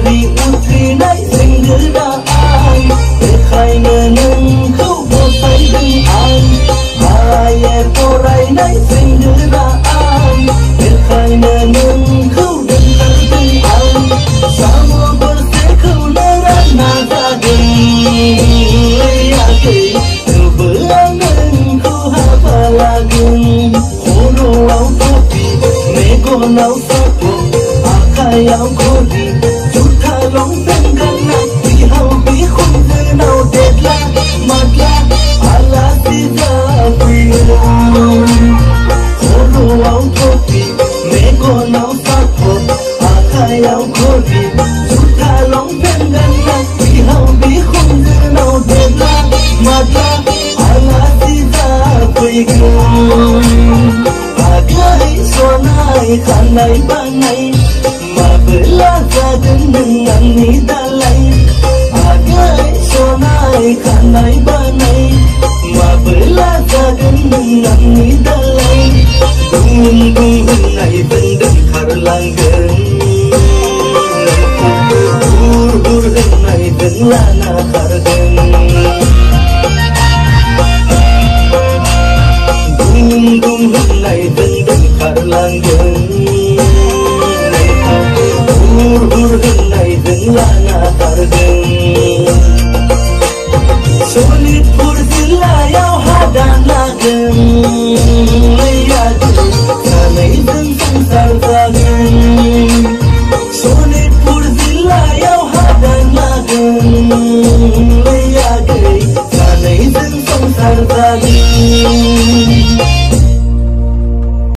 Di utri nai sing da ai te khai ne nung khâu bo sai ding ai ai porai nai sing da ai te khai ne nung khâu ding ding ai sa mo bo se khâu na ra na da ding ya ke tu bu nung khâu ha pa la gung ono au to pi me go nau sa po akai au ko di long bên gần này vì hầu bí khung dư nào đẹp la mặt la ala si ra quỳ khổ đồ áo thô bì mẹ con áo phát hồn khai áo khô bì chút tha long bên gần này vì hầu bí khung dư nào đẹp la mặt la ala si ra quỳ cái số này khăn này ban này bela gadeng dengan nida lain agai sonai kanai banai ma bela gadeng dengan nida lain dung dung nai bendeng khar langgeng ur nai deng lana khar deng dung dung nai bendeng khar langgeng này dừng là na tar dừng solid pur dilla yau ha